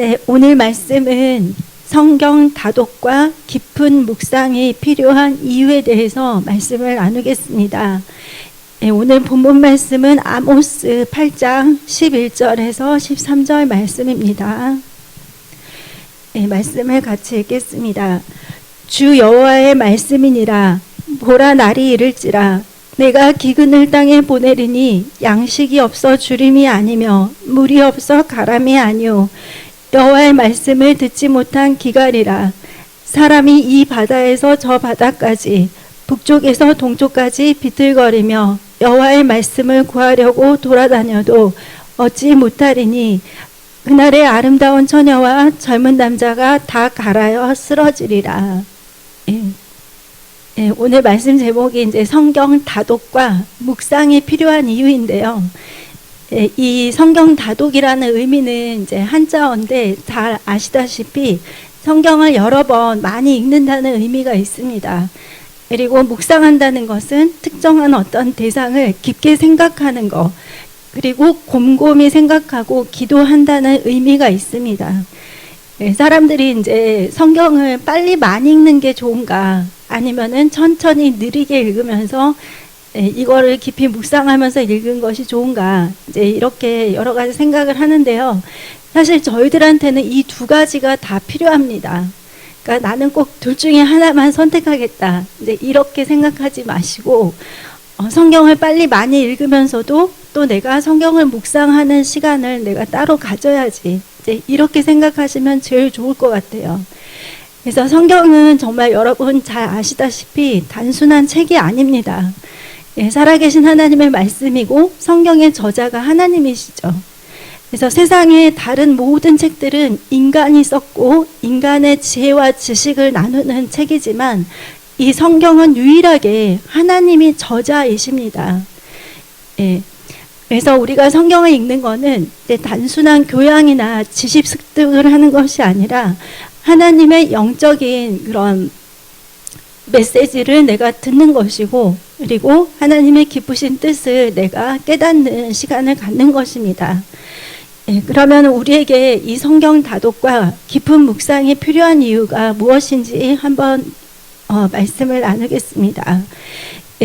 네, 오늘 말씀은 성경 다독과 깊은 묵상이 필요한 이유에 대해서 말씀을 나누겠습니다. 네, 오늘 본문 말씀은 아모스 8장 11절에서 13절 말씀입니다. 네, 말씀을 같이 읽겠습니다. 주 여호와의 말씀이니라. 보라, 날이 이를지라. 내가 기근을 땅에 보내리니 양식이 없어 주림이 아니며 물이 없어 가람이 아니오. 여호와의 말씀을 듣지 못한 기갈이라. 사람이 이 바다에서 저 바다까지 북쪽에서 동쪽까지 비틀거리며 여호와의 말씀을 구하려고 돌아다녀도 얻지 못하리니 그날의 아름다운 처녀와 젊은 남자가 다 갈아여 쓰러지리라. 오늘 말씀 제목이 이제 성경 다독과 묵상이 필요한 이유인데요. 이 성경 다독이라는 의미는 이제 한자어인데 잘 아시다시피 성경을 여러 번 많이 읽는다는 의미가 있습니다. 그리고 묵상한다는 것은 특정한 어떤 대상을 깊게 생각하는 것, 그리고 곰곰이 생각하고 기도한다는 의미가 있습니다. 사람들이 이제 성경을 빨리 많이 읽는 게 좋은가, 아니면은 천천히 느리게 읽으면서 이거를 깊이 묵상하면서 읽은 것이 좋은가, 이제 이렇게 여러 가지 생각을 하는데요. 사실 저희들한테는 이 두 가지가 다 필요합니다. 그러니까 나는 꼭 둘 중에 하나만 선택하겠다, 이제 이렇게 생각하지 마시고 성경을 빨리 많이 읽으면서도 또 내가 성경을 묵상하는 시간을 내가 따로 가져야지, 이제 이렇게 생각하시면 제일 좋을 것 같아요. 그래서 성경은 정말 여러분 잘 아시다시피 단순한 책이 아닙니다. 살아계신 하나님의 말씀이고 성경의 저자가 하나님이시죠. 그래서 세상의 다른 모든 책들은 인간이 썼고 인간의 지혜와 지식을 나누는 책이지만 이 성경은 유일하게 하나님이 저자이십니다. 그래서 우리가 성경을 읽는 거는 단순한 교양이나 지식 습득을 하는 것이 아니라 하나님의 영적인 그런 메시지를 내가 듣는 것이고, 그리고 하나님의 기쁘신 뜻을 내가 깨닫는 시간을 갖는 것입니다. 그러면 우리에게 이 성경 다독과 깊은 묵상이 필요한 이유가 무엇인지 한번 말씀을 나누겠습니다.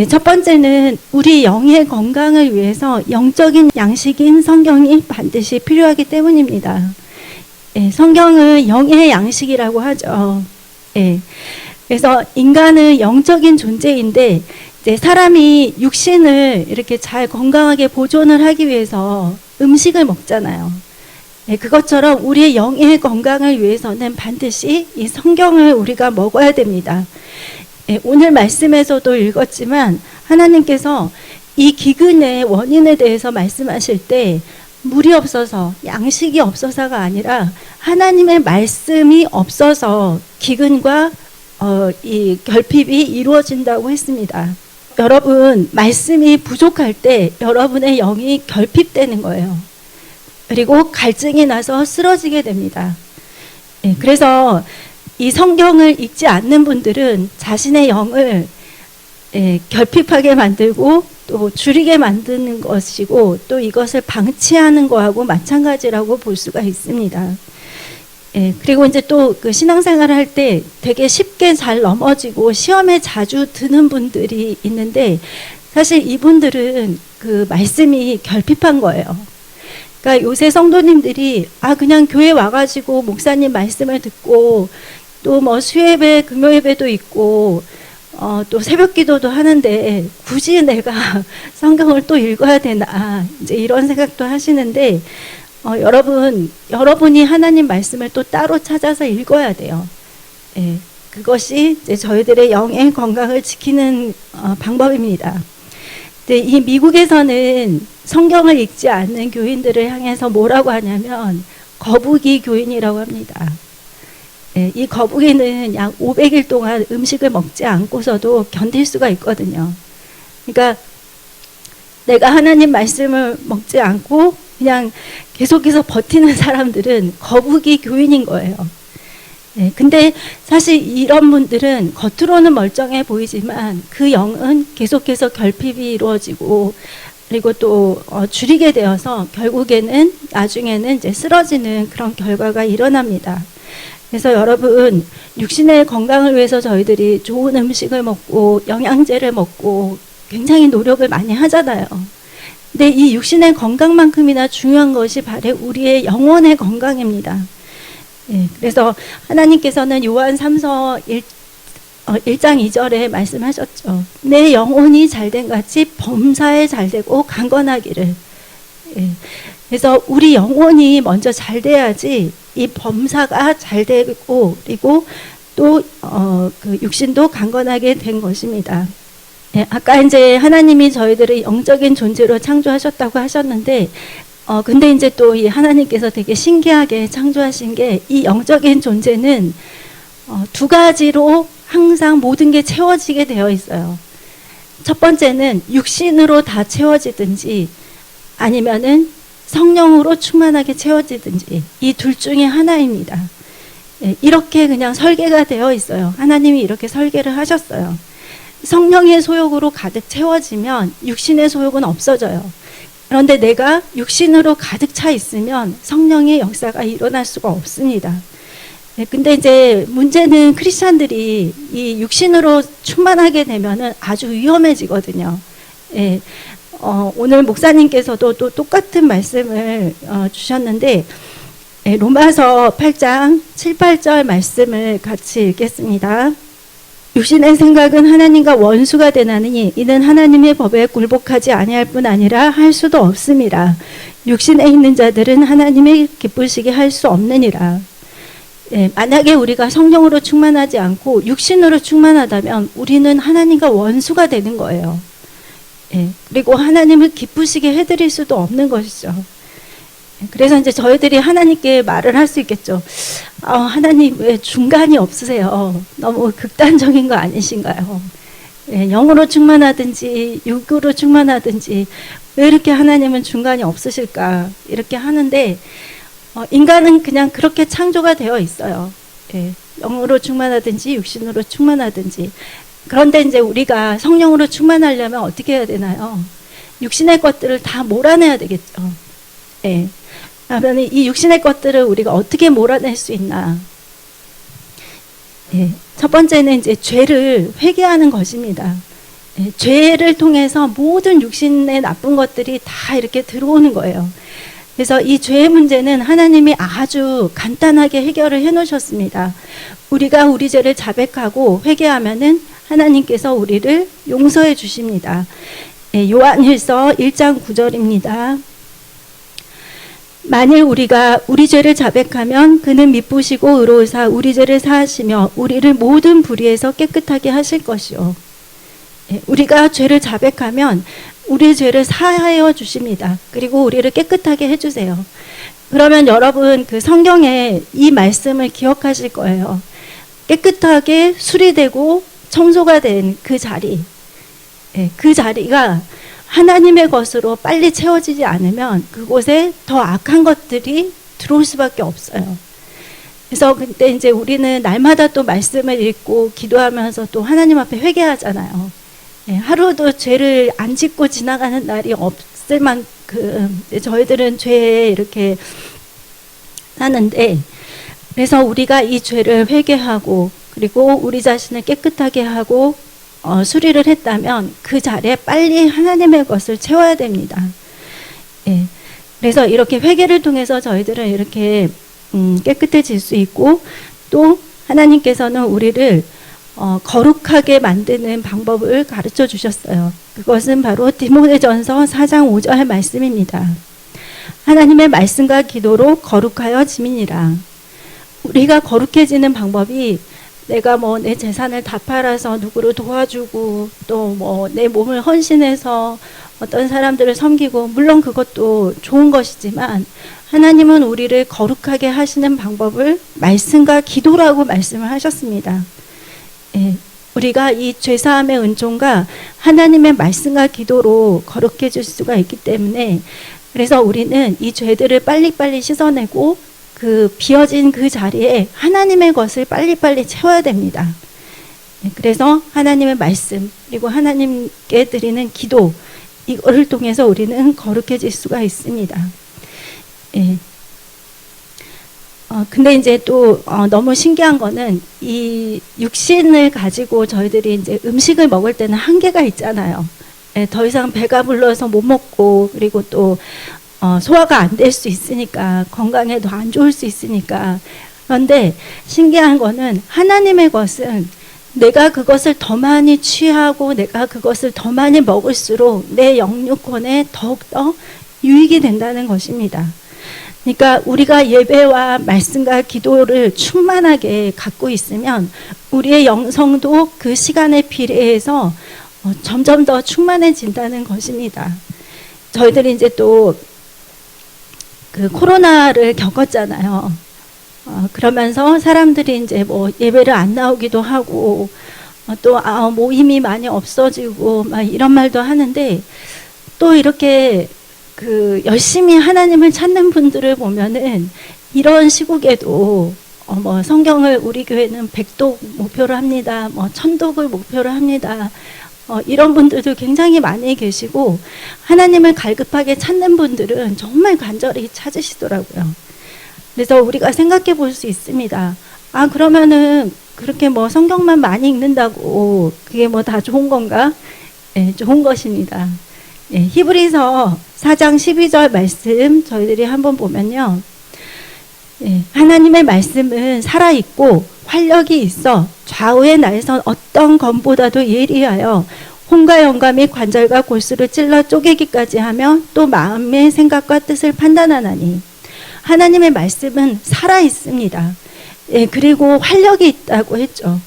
첫 번째는 우리 영의 건강을 위해서 영적인 양식인 성경이 반드시 필요하기 때문입니다. 성경은 영의 양식이라고 하죠. 그래서 인간은 영적인 존재인데 이제 사람이 육신을 이렇게 잘 건강하게 보존을 하기 위해서 음식을 먹잖아요. 그것처럼 우리의 영의 건강을 위해서는 반드시 이 성경을 우리가 먹어야 됩니다. 오늘 말씀에서도 읽었지만 하나님께서 이 기근의 원인에 대해서 말씀하실 때 물이 없어서, 양식이 없어서가 아니라 하나님의 말씀이 없어서 기근과 이 결핍이 이루어진다고 했습니다. 여러분, 말씀이 부족할 때 여러분의 영이 결핍되는 거예요. 그리고 갈증이 나서 쓰러지게 됩니다. 그래서 이 성경을 읽지 않는 분들은 자신의 영을 결핍하게 만들고 또 줄이게 만드는 것이고, 또 이것을 방치하는 거하고 마찬가지라고 볼 수가 있습니다. 그리고 이제 또 그 신앙생활을 할 때 되게 쉽게 잘 넘어지고 시험에 자주 드는 분들이 있는데, 사실 이분들은 그 말씀이 결핍한 거예요. 그러니까 요새 성도님들이 그냥 교회 와가지고 목사님 말씀을 듣고 또 뭐 수예배, 금요예배도 있고 또 새벽기도도 하는데 굳이 내가 성경을 또 읽어야 되나, 이제 이런 생각도 하시는데 여러분이 하나님 말씀을 또 따로 찾아서 읽어야 돼요. 그것이 이제 저희들의 영의 건강을 지키는 방법입니다. 이 미국에서는 성경을 읽지 않는 교인들을 향해서 뭐라고 하냐면 거북이 교인이라고 합니다. 이 거북이는 약 500일 동안 음식을 먹지 않고서도 견딜 수가 있거든요. 그러니까 내가 하나님 말씀을 먹지 않고 그냥 계속해서 버티는 사람들은 거북이 교인인 거예요. 근데 사실 이런 분들은 겉으로는 멀쩡해 보이지만 그 영은 계속해서 결핍이 이루어지고, 그리고 또 줄이게 되어서 결국에는 나중에는 이제 쓰러지는 그런 결과가 일어납니다. 그래서 여러분, 육신의 건강을 위해서 저희들이 좋은 음식을 먹고 영양제를 먹고 굉장히 노력을 많이 하잖아요. 근데 이 육신의 건강만큼이나 중요한 것이 바로 우리의 영혼의 건강입니다. 예, 그래서 하나님께서는 요한 3서 1장 2절에 말씀하셨죠. 내 영혼이 잘된 같이 범사에 잘되고 강건하기를. 예, 그래서 우리 영혼이 먼저 잘 돼야지 이 범사가 잘 되고, 그리고 또 그 육신도 강건하게 된 것입니다. 예, 아까 이제 하나님이 저희들을 영적인 존재로 창조하셨다고 하셨는데, 근데 이제 또 이 하나님께서 되게 신기하게 창조하신 게, 이 영적인 존재는 두 가지로 항상 모든 게 채워지게 되어 있어요. 첫 번째는 육신으로 다 채워지든지, 아니면은 성령으로 충만하게 채워지든지, 이 둘 중에 하나입니다. 예, 이렇게 그냥 설계가 되어 있어요. 하나님이 이렇게 설계를 하셨어요. 성령의 소욕으로 가득 채워지면 육신의 소욕은 없어져요. 그런데 내가 육신으로 가득 차 있으면 성령의 역사가 일어날 수가 없습니다. 네, 근데 이제 문제는 크리스찬들이 이 육신으로 충만하게 되면은 아주 위험해지거든요. 예, 오늘 목사님께서도 또 똑같은 말씀을 주셨는데, 예, 로마서 8장 7, 8절 말씀을 같이 읽겠습니다. 육신의 생각은 하나님과 원수가 되나니 이는 하나님의 법에 굴복하지 아니할 뿐 아니라 할 수도 없음이라. 육신에 있는 자들은 하나님의 기쁘시게 할 수 없느니라. 예, 만약에 우리가 성령으로 충만하지 않고 육신으로 충만하다면 우리는 하나님과 원수가 되는 거예요. 예, 그리고 하나님을 기쁘시게 해드릴 수도 없는 것이죠. 그래서 이제 저희들이 하나님께 말을 할 수 있겠죠. 하나님 왜 중간이 없으세요? 너무 극단적인 거 아니신가요? 예, 영으로 충만하든지 육으로 충만하든지 왜 이렇게 하나님은 중간이 없으실까? 이렇게 하는데 인간은 그냥 그렇게 창조가 되어 있어요. 예, 영으로 충만하든지 육신으로 충만하든지. 그런데 이제 우리가 성령으로 충만하려면 어떻게 해야 되나요? 육신의 것들을 다 몰아내야 되겠죠. 예. 그러면 이 육신의 것들을 우리가 어떻게 몰아낼 수 있나? 예, 첫 번째는 이제 죄를 회개하는 것입니다. 예, 죄를 통해서 모든 육신의 나쁜 것들이 다 이렇게 들어오는 거예요. 그래서 이 죄의 문제는 하나님이 아주 간단하게 해결을 해 놓으셨습니다. 우리가 우리 죄를 자백하고 회개하면은 하나님께서 우리를 용서해 주십니다. 예, 요한일서 1장 9절입니다. 만일 우리가 우리 죄를 자백하면 그는 미쁘시고 의로우사 우리 죄를 사하시며 우리를 모든 불의에서 깨끗하게 하실 것이요. 예, 우리가 죄를 자백하면 우리 죄를 사하여 주십니다. 그리고 우리를 깨끗하게 해주세요. 그러면 여러분 그 성경에 이 말씀을 기억하실 거예요. 깨끗하게 수리되고 청소가 된 그 자리, 예, 그 자리가 하나님의 것으로 빨리 채워지지 않으면 그곳에 더 악한 것들이 들어올 수밖에 없어요. 그래서 그때 이제 우리는 날마다 또 말씀을 읽고 기도하면서 또 하나님 앞에 회개하잖아요. 예, 하루도 죄를 안 짓고 지나가는 날이 없을 만큼 저희들은 죄에 이렇게 사는데, 그래서 우리가 이 죄를 회개하고 그리고 우리 자신을 깨끗하게 하고 수리를 했다면 그 자리에 빨리 하나님의 것을 채워야 됩니다. 예, 그래서 이렇게 회개를 통해서 저희들은 이렇게 깨끗해질 수 있고, 또 하나님께서는 우리를 거룩하게 만드는 방법을 가르쳐 주셨어요. 그것은 바로 디모데전서 4장 5절 말씀입니다. 하나님의 말씀과 기도로 거룩하여 지민이라. 우리가 거룩해지는 방법이 내가 뭐 내 재산을 다 팔아서 누구를 도와주고 또 뭐 내 몸을 헌신해서 어떤 사람들을 섬기고, 물론 그것도 좋은 것이지만 하나님은 우리를 거룩하게 하시는 방법을 말씀과 기도라고 말씀을 하셨습니다. 예, 우리가 이 죄사함의 은총과 하나님의 말씀과 기도로 거룩해질 수가 있기 때문에, 그래서 우리는 이 죄들을 빨리빨리 씻어내고 그 비어진 그 자리에 하나님의 것을 빨리빨리 채워야 됩니다. 그래서 하나님의 말씀 그리고 하나님께 드리는 기도, 이거를 통해서 우리는 거룩해질 수가 있습니다. 예. 근데 이제 또 너무 신기한 거는 이 육신을 가지고 저희들이 이제 음식을 먹을 때는 한계가 있잖아요. 예, 더 이상 배가 불러서 못 먹고, 그리고 또 소화가 안 될 수 있으니까, 건강에도 안 좋을 수 있으니까. 그런데 신기한 거는 하나님의 것은 내가 그것을 더 많이 취하고 내가 그것을 더 많이 먹을수록 내 영육권에 더욱더 유익이 된다는 것입니다. 그러니까 우리가 예배와 말씀과 기도를 충만하게 갖고 있으면 우리의 영성도 그 시간에 비례해서 점점 더 충만해진다는 것입니다. 저희들이 이제 또 그 코로나를 겪었잖아요. 그러면서 사람들이 이제 뭐 예배를 안 나오기도 하고 또 모임이 많이 없어지고 막 이런 말도 하는데, 또 이렇게 그 열심히 하나님을 찾는 분들을 보면은 이런 시국에도 뭐 성경을 우리 교회는 100독 목표로 합니다. 뭐 1000독을 목표로 합니다. 이런 분들도 굉장히 많이 계시고, 하나님을 갈급하게 찾는 분들은 정말 간절히 찾으시더라고요. 그래서 우리가 생각해 볼 수 있습니다. 그러면은 그렇게 뭐 성경만 많이 읽는다고 그게 뭐 다 좋은 건가? 네, 좋은 것입니다. 네, 히브리서 4장 12절 말씀 저희들이 한번 보면요. 네, 하나님의 말씀은 살아있고 활력이 있어 좌우의 날선 어떤 검보다도 예리하여 혼과 영과 및 관절과 골수를 찔러 쪼개기까지 하며 또 마음의 생각과 뜻을 판단하나니, 하나님의 말씀은 살아있습니다. 예, 그리고 활력이 있다고 했죠.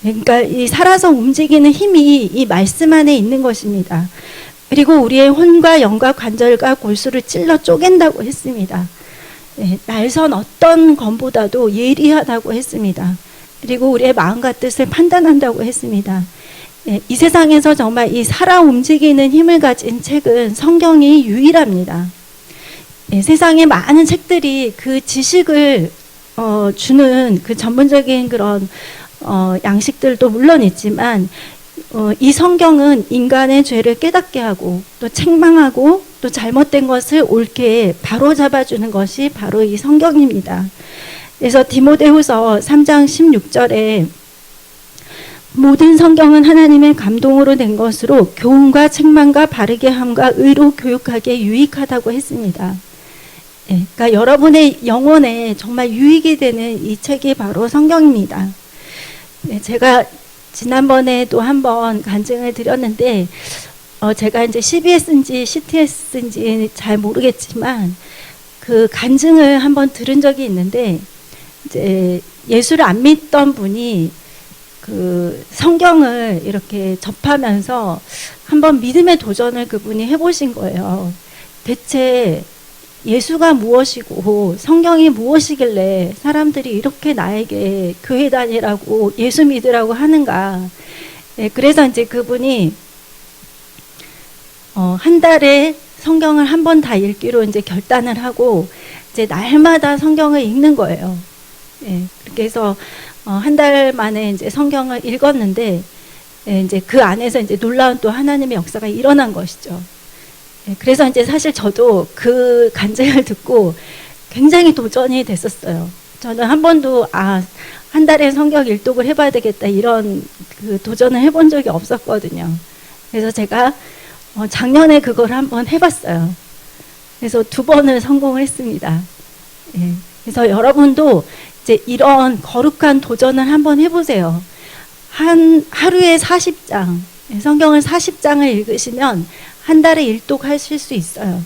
그러니까 이 살아서 움직이는 힘이 이 말씀 안에 있는 것입니다. 그리고 우리의 혼과 영과 관절과 골수를 찔러 쪼갠다고 했습니다. 예, 날선 어떤 검보다도 예리하다고 했습니다. 그리고 우리의 마음과 뜻을 판단한다고 했습니다. 예, 이 세상에서 정말 이 살아 움직이는 힘을 가진 책은 성경이 유일합니다. 예, 세상에 많은 책들이 그 지식을 주는 그 전문적인 그런 양식들도 물론 있지만, 이 성경은 인간의 죄를 깨닫게 하고 또 책망하고 또 잘못된 것을 옳게 바로잡아주는 것이 바로 이 성경입니다. 그래서 디모데후서 3장 16절에 모든 성경은 하나님의 감동으로 된 것으로 교훈과 책망과 바르게 함과 의로 교육하기에 유익하다고 했습니다. 예, 그러니까 여러분의 영혼에 정말 유익이 되는 이 책이 바로 성경입니다. 예, 제가 지난번에도 한번 간증을 드렸는데, 제가 이제 CBS인지 CTS인지 잘 모르겠지만 그 간증을 한번 들은 적이 있는데, 이제 예수를 안 믿던 분이 그 성경을 이렇게 접하면서 한번 믿음의 도전을 그분이 해보신 거예요. 대체 예수가 무엇이고 성경이 무엇이길래 사람들이 이렇게 나에게 교회 다니라고 예수 믿으라고 하는가. 네, 그래서 이제 그분이 한 달에 성경을 한 번 다 읽기로 이제 결단을 하고 이제 날마다 성경을 읽는 거예요. 네, 그렇게 해서 한 달 만에 이제 성경을 읽었는데, 네, 이제 그 안에서 이제 놀라운 또 하나님의 역사가 일어난 것이죠. 그래서 이제 사실 저도 그 간증을 듣고 굉장히 도전이 됐었어요. 저는 한 번도 한 달에 성경 일독을 해봐야 되겠다 이런 그 도전을 해본 적이 없었거든요. 그래서 제가 작년에 그걸 한번 해봤어요. 그래서 2번을 성공을 했습니다. 예. 그래서 여러분도 이제 이런 거룩한 도전을 한번 해보세요. 하루에 40장, 성경을 40장을 읽으시면 한 달에 일독하실 수 있어요.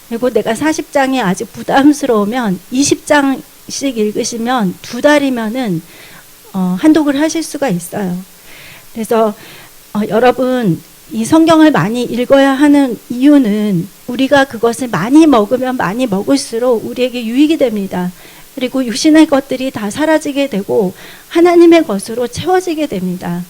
그리고 내가 40장이 아직 부담스러우면 20장씩 읽으시면 2달이면은 한독을 하실 수가 있어요. 그래서 여러분, 이 성경을 많이 읽어야 하는 이유는 우리가 그것을 많이 먹으면 많이 먹을수록 우리에게 유익이 됩니다. 그리고 육신의 것들이 다 사라지게 되고 하나님의 것으로 채워지게 됩니다.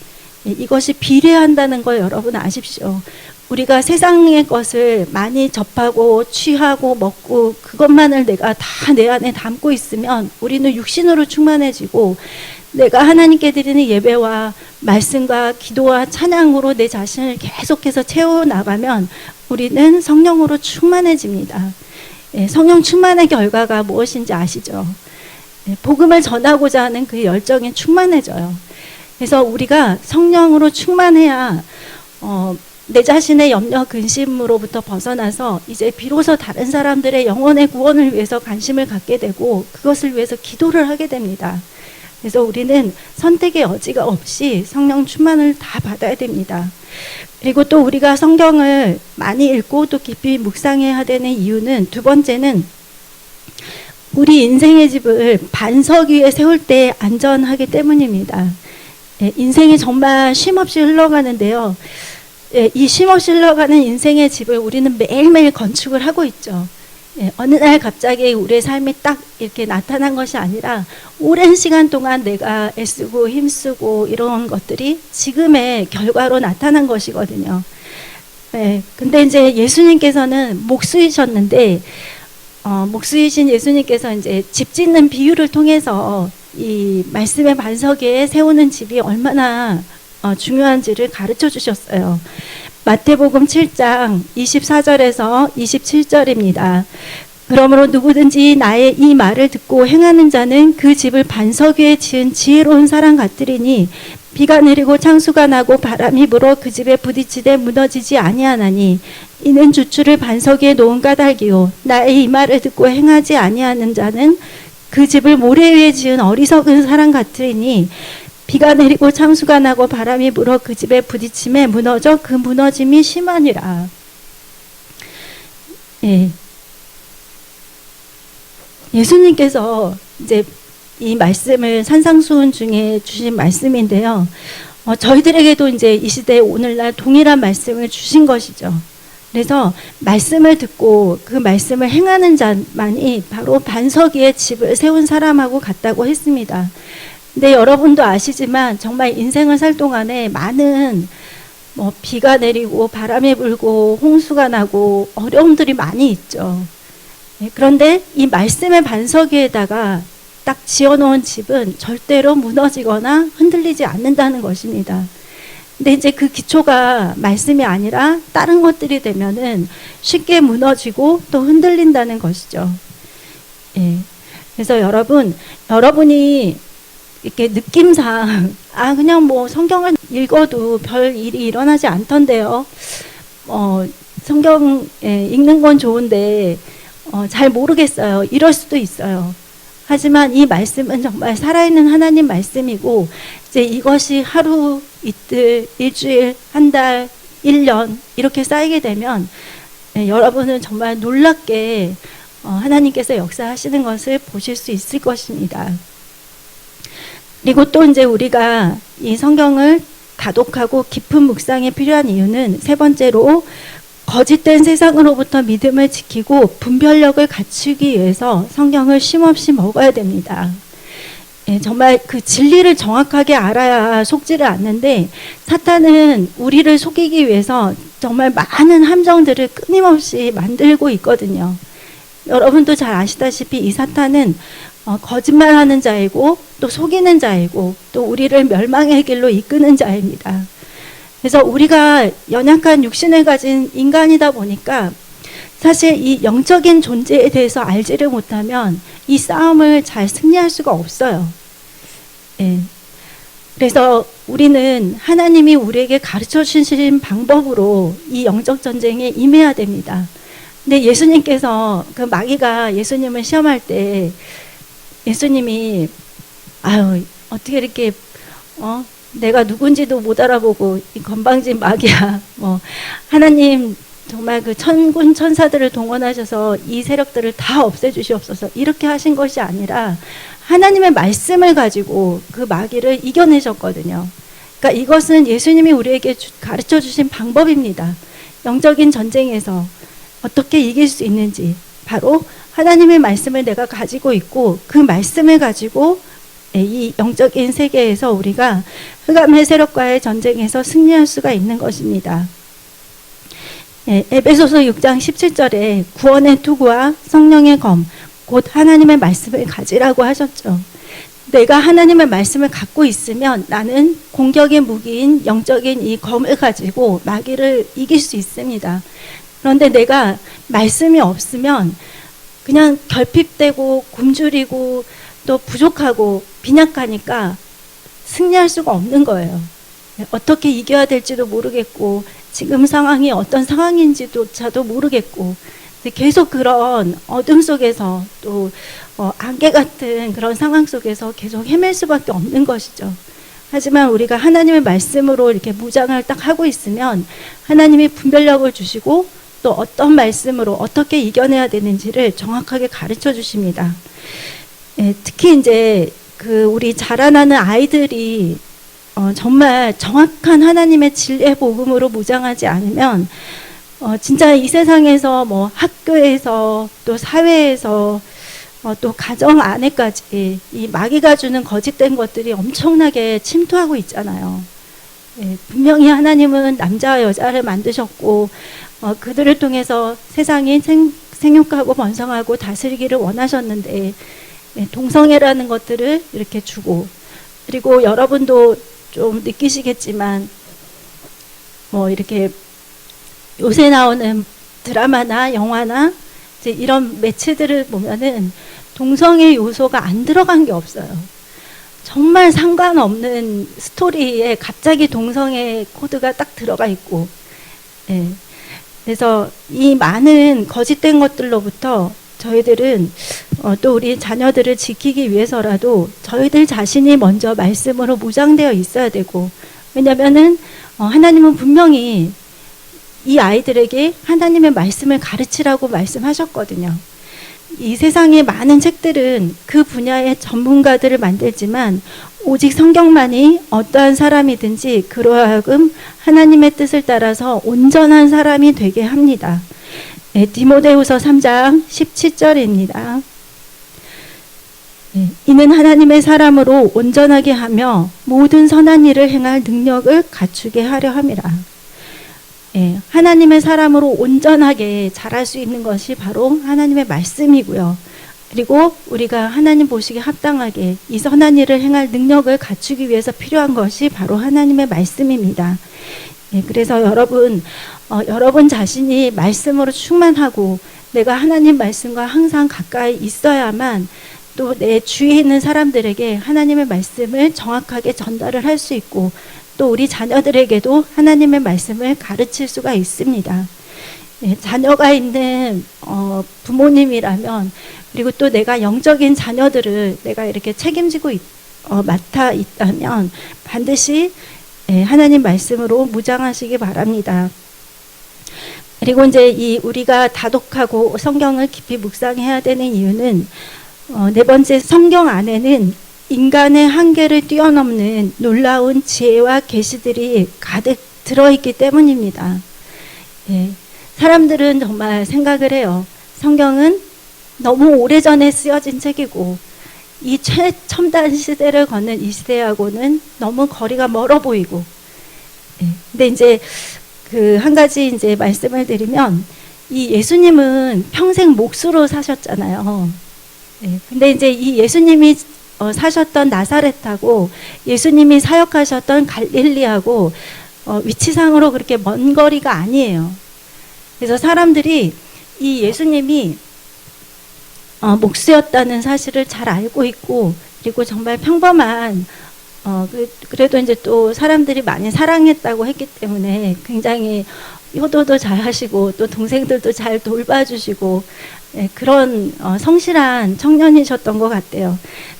이것이 비례한다는 걸 여러분 아십시오. 우리가 세상의 것을 많이 접하고 취하고 먹고 그것만을 내가 다 내 안에 담고 있으면 우리는 육신으로 충만해지고, 내가 하나님께 드리는 예배와 말씀과 기도와 찬양으로 내 자신을 계속해서 채워나가면 우리는 성령으로 충만해집니다. 성령 충만의 결과가 무엇인지 아시죠? 복음을 전하고자 하는 그 열정이 충만해져요. 그래서 우리가 성령으로 충만해야 내 자신의 염려 근심으로부터 벗어나서 이제 비로소 다른 사람들의 영혼의 구원을 위해서 관심을 갖게 되고 그것을 위해서 기도를 하게 됩니다. 그래서 우리는 선택의 여지가 없이 성령 충만을 다 받아야 됩니다. 그리고 또 우리가 성경을 많이 읽고 또 깊이 묵상해야 되는 이유는 두 번째는 우리 인생의 집을 반석 위에 세울 때 안전하기 때문입니다. 인생이 정말 쉼없이 흘러가는데요. 이 쉼없이 흘러가는 인생의 집을 우리는 매일매일 건축을 하고 있죠. 어느 날 갑자기 우리의 삶이 딱 이렇게 나타난 것이 아니라 오랜 시간 동안 내가 애쓰고 힘쓰고 이런 것들이 지금의 결과로 나타난 것이거든요. 근데 이제 예수님께서는 목수이셨는데 목수이신 예수님께서 이제 집 짓는 비유를 통해서 이 말씀의 반석 위에 세우는 집이 얼마나 중요한지를 가르쳐 주셨어요. 마태복음 7장 24절에서 27절입니다. 그러므로 누구든지 나의 이 말을 듣고 행하는 자는 그 집을 반석 위에 지은 지혜로운 사람 같으리니 비가 내리고 창수가 나고 바람이 불어 그 집에 부딪히되 무너지지 아니하나니 이는 주추를 반석 위에 놓은 까닭이요 나의 이 말을 듣고 행하지 아니하는 자는 그 집을 모래 위에 지은 어리석은 사람 같으리니 비가 내리고 창수가 나고 바람이 불어 그 집에 부딪힘에 무너져 그 무너짐이 심하니라. 예수님께서 이제 이 말씀을 산상수훈 중에 주신 말씀인데요. 저희들에게도 이제 이 시대 오늘날 동일한 말씀을 주신 것이죠. 그래서 말씀을 듣고 그 말씀을 행하는 자만이 바로 반석 위에 집을 세운 사람하고 같다고 했습니다. 근데 여러분도 아시지만 정말 인생을 살 동안에 많은 비가 내리고 바람이 불고 홍수가 나고 어려움들이 많이 있죠. 그런데 이 말씀의 반석 위에다가 딱 지어놓은 집은 절대로 무너지거나 흔들리지 않는다는 것입니다. 근데 이제 그 기초가 말씀이 아니라 다른 것들이 되면은 쉽게 무너지고 또 흔들린다는 것이죠. 그래서 여러분이 이렇게 느낌상 그냥 뭐 성경을 읽어도 별 일이 일어나지 않던데요. 성경 읽는 건 좋은데 잘 모르겠어요. 이럴 수도 있어요. 하지만 이 말씀은 정말 살아있는 하나님 말씀이고 이제 이것이 하루, 이틀, 일주일, 한 달, 1년 이렇게 쌓이게 되면 여러분은 정말 놀랍게 하나님께서 역사하시는 것을 보실 수 있을 것입니다. 그리고 또 이제 우리가 이 성경을 가독하고 깊은 묵상이 필요한 이유는 세 번째로 거짓된 세상으로부터 믿음을 지키고 분별력을 갖추기 위해서 성경을 쉼없이 먹어야 됩니다. 정말 그 진리를 정확하게 알아야 속지를 않는데 사탄은 우리를 속이기 위해서 정말 많은 함정들을 끊임없이 만들고 있거든요. 여러분도 잘 아시다시피 이 사탄은 거짓말하는 자이고 또 속이는 자이고 또 우리를 멸망의 길로 이끄는 자입니다. 그래서 우리가 연약한 육신을 가진 인간이다 보니까 사실 이 영적인 존재에 대해서 알지를 못하면 이 싸움을 잘 승리할 수가 없어요. 그래서 우리는 하나님이 우리에게 가르쳐 주신 방법으로 이 영적 전쟁에 임해야 됩니다. 근데 예수님께서 그 마귀가 예수님을 시험할 때 예수님이 어떻게 이렇게 내가 누군지도 못 알아보고 이 건방진 마귀야. 하나님 정말 그 천군 천사들을 동원하셔서 이 세력들을 다 없애주시옵소서 이렇게 하신 것이 아니라 하나님의 말씀을 가지고 그 마귀를 이겨내셨거든요. 그러니까 이것은 예수님이 우리에게 가르쳐 주신 방법입니다. 영적인 전쟁에서 어떻게 이길 수 있는지 바로 하나님의 말씀을 내가 가지고 있고 그 말씀을 가지고 이 영적인 세계에서 우리가 흑암의 세력과의 전쟁에서 승리할 수가 있는 것입니다. 에베소서 6장 17절에 구원의 투구와 성령의 검, 곧 하나님의 말씀을 가지라고 하셨죠. 내가 하나님의 말씀을 갖고 있으면 나는 공격의 무기인 영적인 이 검을 가지고 마귀를 이길 수 있습니다. 그런데 내가 말씀이 없으면 그냥 결핍되고 굶주리고 또 부족하고 빈약하니까 승리할 수가 없는 거예요. 어떻게 이겨야 될지도 모르겠고 지금 상황이 어떤 상황인지조차도 모르겠고 계속 그런 어둠 속에서 또 안개 같은 그런 상황 속에서 계속 헤맬 수밖에 없는 것이죠. 하지만 우리가 하나님의 말씀으로 이렇게 무장을 딱 하고 있으면 하나님이 분별력을 주시고 또 어떤 말씀으로 어떻게 이겨내야 되는지를 정확하게 가르쳐 주십니다. 특히 이제 우리 자라나는 아이들이 정말 정확한 하나님의 진리의 복음으로 무장하지 않으면 진짜 이 세상에서 뭐 학교에서 또 사회에서 또 가정 안에까지 이 마귀가 주는 거짓된 것들이 엄청나게 침투하고 있잖아요. 분명히 하나님은 남자와 여자를 만드셨고 그들을 통해서 세상이 생육하고 번성하고 다스리기를 원하셨는데 동성애라는 것들을 이렇게 주고, 그리고 여러분도 좀 느끼시겠지만 뭐 이렇게 요새 나오는 드라마나 영화나 이제 이런 매체들을 보면은 동성애 요소가 안 들어간 게 없어요. 정말 상관없는 스토리에 갑자기 동성애 코드가 딱 들어가 있고, 그래서 이 많은 거짓된 것들로부터 저희들은 또 우리 자녀들을 지키기 위해서라도 저희들 자신이 먼저 말씀으로 무장되어 있어야 되고, 왜냐면은 하나님은 분명히 이 아이들에게 하나님의 말씀을 가르치라고 말씀하셨거든요. 이 세상의 많은 책들은 그 분야의 전문가들을 만들지만 오직 성경만이 어떠한 사람이든지 그로 하여금 하나님의 뜻을 따라서 온전한 사람이 되게 합니다. 디모데후서 3장 17절입니다. 이는 하나님의 사람으로 온전하게 하며 모든 선한 일을 행할 능력을 갖추게 하려 함이라. 하나님의 사람으로 온전하게 자랄 수 있는 것이 바로 하나님의 말씀이고요. 그리고 우리가 하나님 보시기에 합당하게 이 선한 일을 행할 능력을 갖추기 위해서 필요한 것이 바로 하나님의 말씀입니다. 그래서 여러분 자신이 말씀으로 충만하고 내가 하나님 말씀과 항상 가까이 있어야만 또 내 주위에 있는 사람들에게 하나님의 말씀을 정확하게 전달을 할 수 있고 또 우리 자녀들에게도 하나님의 말씀을 가르칠 수가 있습니다. 자녀가 있는 부모님이라면, 그리고 또 내가 영적인 자녀들을 내가 이렇게 책임지고 맡아 있다면 반드시 하나님 말씀으로 무장하시기 바랍니다. 그리고 이제 우리가 다독하고 성경을 깊이 묵상해야 되는 이유는 네 번째, 성경 안에는 인간의 한계를 뛰어넘는 놀라운 지혜와 계시들이 가득 들어있기 때문입니다. 사람들은 정말 생각을 해요. 성경은 너무 오래전에 쓰여진 책이고 이 최첨단 시대를 걷는 이 시대하고는 너무 거리가 멀어 보이고, 근데 이제 한 가지 이제 말씀을 드리면 이 예수님은 평생 몫으로 사셨잖아요. 근데 이제 이 예수님이 사셨던 나사렛하고 예수님이 사역하셨던 갈릴리하고 위치상으로 그렇게 먼 거리가 아니에요. 그래서 사람들이 이 예수님이 목수였다는 사실을 잘 알고 있고, 그리고 정말 평범한 그래도 이제 또 사람들이 많이 사랑했다고 했기 때문에 굉장히 효도도 잘 하시고 또 동생들도 잘 돌봐주시고 그런 성실한 청년이셨던 것 같아요.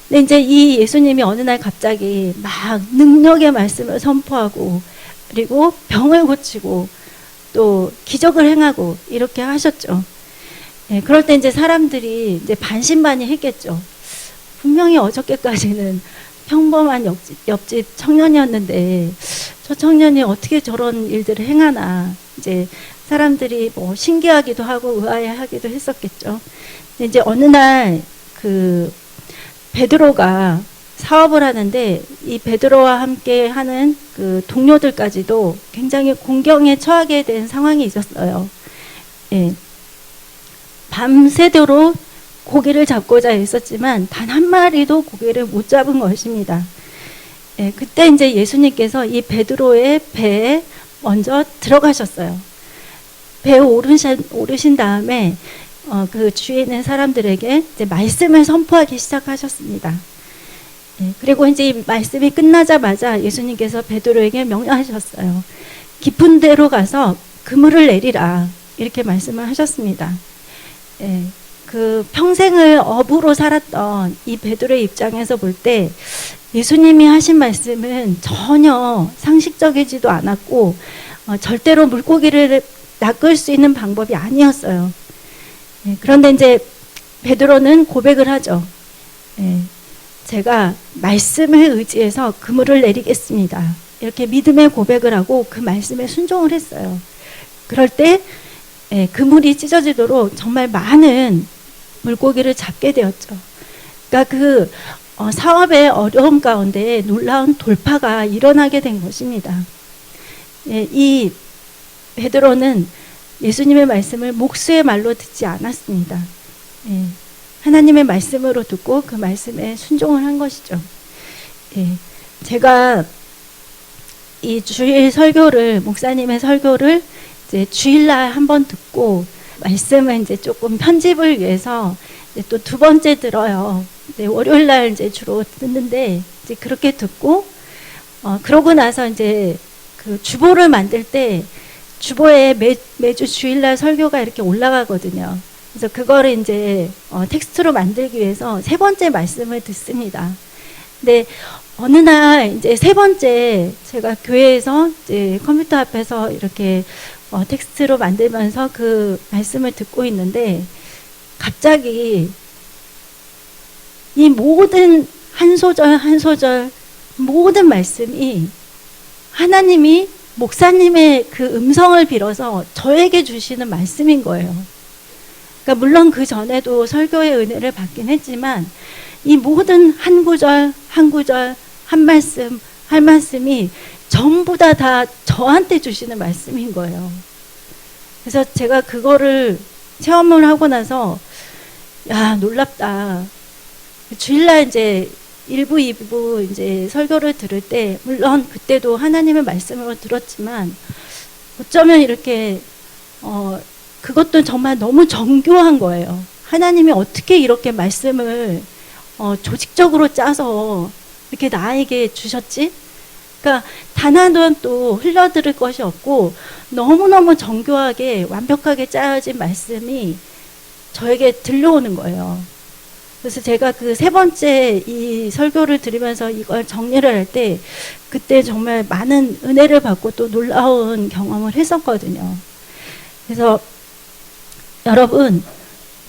근데 이제 이 예수님이 어느 날 갑자기 막 능력의 말씀을 선포하고 그리고 병을 고치고 또 기적을 행하고 이렇게 하셨죠. 그럴 때 이제 사람들이 이제 반신반의했겠죠. 분명히 어저께까지는 평범한 옆집 청년이었는데 저 청년이 어떻게 저런 일들을 행하나, 이제 사람들이 뭐 신기하기도 하고 의아해하기도 했었겠죠. 근데 이제 어느 날 베드로가 사업을 하는데 이 베드로와 함께 하는 그 동료들까지도 굉장히 공경에 처하게 된 상황이 있었어요. 밤새도록 고기를 잡고자 했었지만 단 한 마리도 고기를 못 잡은 것입니다. 그때 이제 예수님께서 이 베드로의 배에 먼저 들어가셨어요. 배에 오르신 다음에 그 주위에 있는 사람들에게 이제 말씀을 선포하기 시작하셨습니다. 그리고 이제 말씀이 끝나자마자 예수님께서 베드로에게 명령하셨어요. 깊은 데로 가서 그물을 내리라, 이렇게 말씀을 하셨습니다. 그 평생을 어부로 살았던 이 베드로의 입장에서 볼 때 예수님이 하신 말씀은 전혀 상식적이지도 않았고 절대로 물고기를 낚을 수 있는 방법이 아니었어요. 그런데 이제 베드로는 고백을 하죠. 제가 말씀을 의지해서 그물을 내리겠습니다, 이렇게 믿음의 고백을 하고 그 말씀에 순종을 했어요. 그럴 때 그물이 찢어지도록 정말 많은 물고기를 잡게 되었죠. 그러니까 그 사업의 어려움 가운데 놀라운 돌파가 일어나게 된 것입니다. 이 베드로는 예수님의 말씀을 목수의 말로 듣지 않았습니다. 하나님의 말씀으로 듣고 그 말씀에 순종을 한 것이죠. 제가 이 주일 설교를, 목사님의 설교를 이제 주일날 한번 듣고 말씀을 이제 조금 편집을 위해서 또 두 번째 들어요. 월요일날 이제 주로 듣는데 이제 그렇게 듣고 그러고 나서 이제 그 주보를 만들 때 주보에 매주 주일날 설교가 이렇게 올라가거든요. 그래서 그거를 이제 텍스트로 만들기 위해서 세 번째 말씀을 듣습니다. 근데 어느 날 이제 세 번째 제가 교회에서 이제 컴퓨터 앞에서 이렇게 텍스트로 만들면서 그 말씀을 듣고 있는데 갑자기 이 모든 한 소절 한 소절 모든 말씀이 하나님이 목사님의 그 음성을 빌어서 저에게 주시는 말씀인 거예요. 그러니까 물론 그 전에도 설교의 은혜를 받긴 했지만 이 모든 한 구절 한 구절 한 말씀 한 말씀이 전부 다 저한테 주시는 말씀인 거예요. 그래서 제가 그거를 체험을 하고 나서 야, 놀랍다. 주일날 이제 1부, 2부 이제 설교를 들을 때 물론 그때도 하나님의 말씀으로 들었지만 어쩌면 이렇게 그것도 정말 너무 정교한 거예요. 하나님이 어떻게 이렇게 말씀을 조직적으로 짜서 이렇게 나에게 주셨지? 그러니까 단 하나도 흘려들을 것이 없고 너무너무 정교하게 완벽하게 짜여진 말씀이 저에게 들려오는 거예요. 그래서 제가 그 세 번째 이 설교를 들으면서 이걸 정리를 할 때 그때 정말 많은 은혜를 받고 또 놀라운 경험을 했었거든요. 그래서 여러분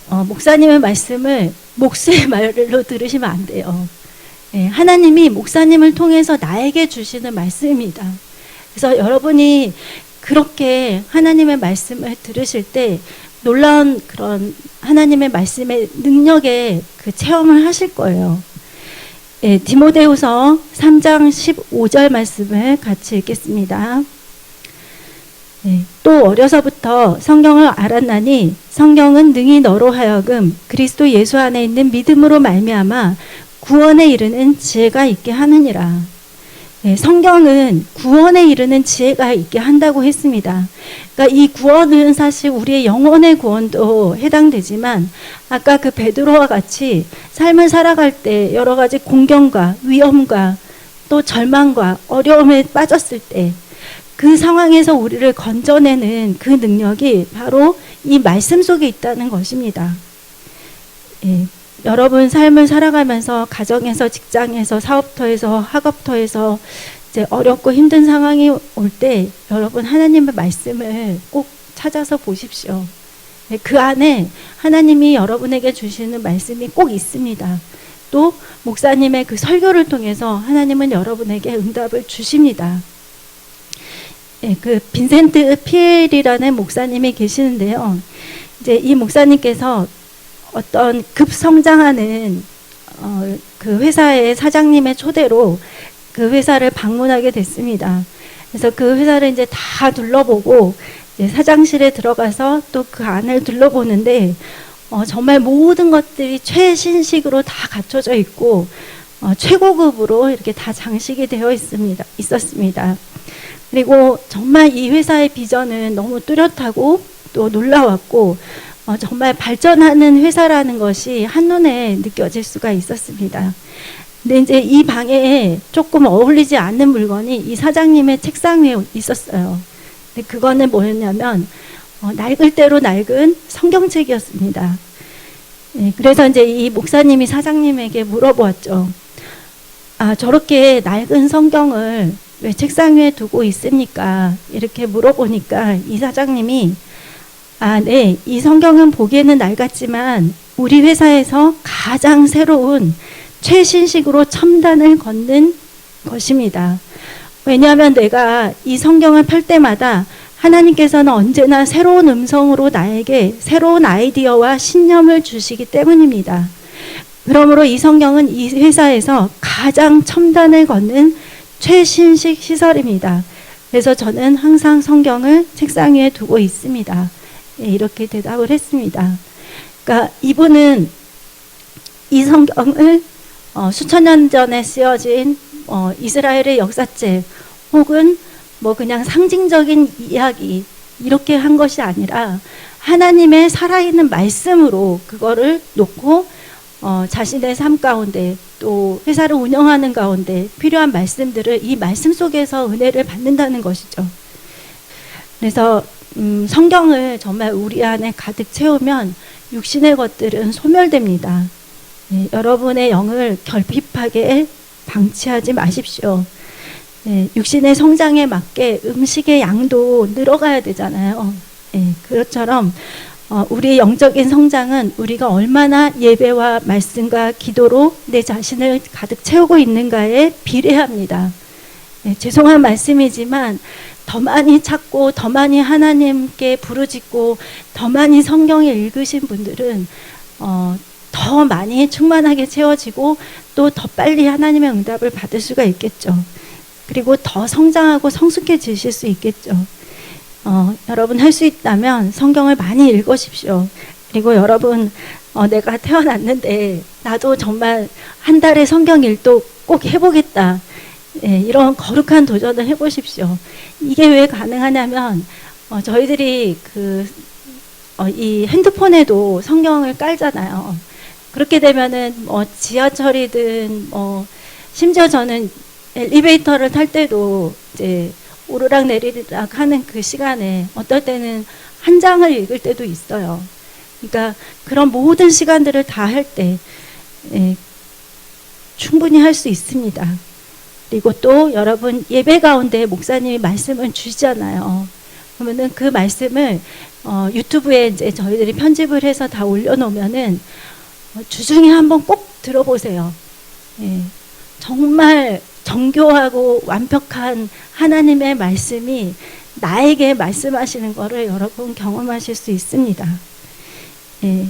목사님의 말씀을 목수의 말로 들으시면 안 돼요. 하나님이 목사님을 통해서 나에게 주시는 말씀입니다. 그래서 여러분이 그렇게 하나님의 말씀을 들으실 때 놀라운 그런 하나님의 말씀의 능력에 그 체험을 하실 거예요. 디모데후서 3장 15절 말씀을 같이 읽겠습니다. 또 어려서부터 성경을 알았나니 성경은 능히 너로 하여금 그리스도 예수 안에 있는 믿음으로 말미암아 구원에 이르는 지혜가 있게 하느니라. 성경은 구원에 이르는 지혜가 있게 한다고 했습니다. 그러니까 이 구원은 사실 우리의 영혼의 구원도 해당되지만 아까 그 베드로와 같이 삶을 살아갈 때 여러 가지 공경과 위험과 또 절망과 어려움에 빠졌을 때 그 상황에서 우리를 건져내는 그 능력이 바로 이 말씀 속에 있다는 것입니다. 여러분 삶을 살아가면서 가정에서, 직장에서, 사업터에서, 학업터에서 이제 어렵고 힘든 상황이 올 때 여러분 하나님의 말씀을 꼭 찾아서 보십시오. 그 안에 하나님이 여러분에게 주시는 말씀이 꼭 있습니다. 또 목사님의 그 설교를 통해서 하나님은 여러분에게 응답을 주십니다. 그 빈센트 피엘이라는 목사님이 계시는데요. 이제 이 목사님께서 어떤 급성장하는 그 회사의 사장님의 초대로 그 회사를 방문하게 됐습니다. 그래서 그 회사를 이제 다 둘러보고 이제 사장실에 들어가서 또 그 안을 둘러보는데 정말 모든 것들이 최신식으로 다 갖춰져 있고 최고급으로 이렇게 다 장식이 되어 있었습니다. 그리고 정말 이 회사의 비전은 너무 뚜렷하고 또 놀라웠고 정말 발전하는 회사라는 것이 한눈에 느껴질 수가 있었습니다. 근데 이제 이 방에 조금 어울리지 않는 물건이 이 사장님의 책상 위에 있었어요. 근데 그거는 뭐였냐면 낡을 대로 낡은 성경책이었습니다. 네, 그래서 이제 이 목사님이 사장님에게 물어보았죠. 아, 저렇게 낡은 성경을 왜 책상 위에 두고 있습니까? 이렇게 물어보니까 이 사장님이 아, 네, 이 성경은 보기에는 낡았지만 우리 회사에서 가장 새로운 최신식으로 첨단을 걷는 것입니다. 왜냐하면 내가 이 성경을 펼 때마다 하나님께서는 언제나 새로운 음성으로 나에게 새로운 아이디어와 신념을 주시기 때문입니다. 그러므로 이 성경은 이 회사에서 가장 첨단을 걷는 최신식 시설입니다. 그래서 저는 항상 성경을 책상 위에 두고 있습니다. 이렇게 대답을 했습니다. 그러니까 이분은 이 성경을 수천 년 전에 쓰여진 이스라엘의 역사책 혹은 뭐 그냥 상징적인 이야기 이렇게 한 것이 아니라 하나님의 살아있는 말씀으로 그거를 놓고 자신의 삶 가운데 또 회사를 운영하는 가운데 필요한 말씀들을 이 말씀 속에서 은혜를 받는다는 것이죠. 그래서 성경을 정말 우리 안에 가득 채우면 육신의 것들은 소멸됩니다. 네, 여러분의 영을 결핍하게 방치하지 마십시오. 네, 육신의 성장에 맞게 음식의 양도 늘어가야 되잖아요. 네, 그것처럼 우리의 영적인 성장은 우리가 얼마나 예배와 말씀과 기도로 내 자신을 가득 채우고 있는가에 비례합니다. 네, 죄송한 말씀이지만 더 많이 찾고 더 많이 하나님께 부르짖고 더 많이 성경을 읽으신 분들은 더 많이 충만하게 채워지고 또 더 빨리 하나님의 응답을 받을 수가 있겠죠. 그리고 더 성장하고 성숙해지실 수 있겠죠. 여러분 할 수 있다면 성경을 많이 읽으십시오. 그리고 여러분 내가 태어났는데 나도 정말 한 달에 성경 일독 꼭 해보겠다. 예, 이런 거룩한 도전을 해보십시오. 이게 왜 가능하냐면 저희들이 이 핸드폰에도 성경을 깔잖아요. 그렇게 되면은 지하철이든 심지어 저는 엘리베이터를 탈 때도 이제 오르락 내리락 하는 그 시간에 어떨 때는 한 장을 읽을 때도 있어요. 그러니까 그런 모든 시간들을 다 할 때 충분히 할 수 있습니다. 그리고 또 여러분 예배 가운데 목사님이 말씀을 주시잖아요. 그러면은 그 말씀을 유튜브에 이제 저희들이 편집을 해서 다 올려놓으면은 주중에 한번 꼭 들어보세요. 예, 정말 정교하고 완벽한 하나님의 말씀이 나에게 말씀하시는 것을 여러분 경험하실 수 있습니다. 예,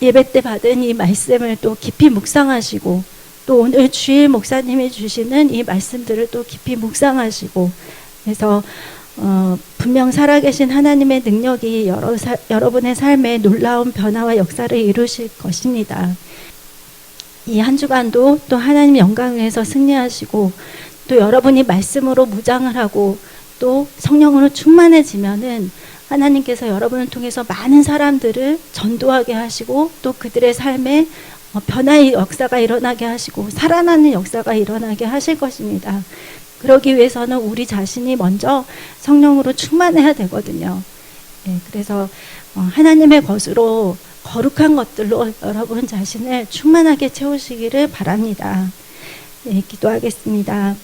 예배 때 받은 이 말씀을 또 깊이 묵상하시고 또 오늘 주일 목사님이 주시는 이 말씀들을 또 깊이 묵상하시고 그래서 분명 살아계신 하나님의 능력이 여러분의 삶에 놀라운 변화와 역사를 이루실 것입니다. 이 한 주간도 또 하나님 영광을 위해서 승리하시고 또 여러분이 말씀으로 무장을 하고 또 성령으로 충만해지면은 하나님께서 여러분을 통해서 많은 사람들을 전도하게 하시고 또 그들의 삶에 변화의 역사가 일어나게 하시고 살아나는 역사가 일어나게 하실 것입니다. 그러기 위해서는 우리 자신이 먼저 성령으로 충만해야 되거든요. 예, 그래서 하나님의 것으로 거룩한 것들로 여러분 자신을 충만하게 채우시기를 바랍니다. 예, 기도하겠습니다.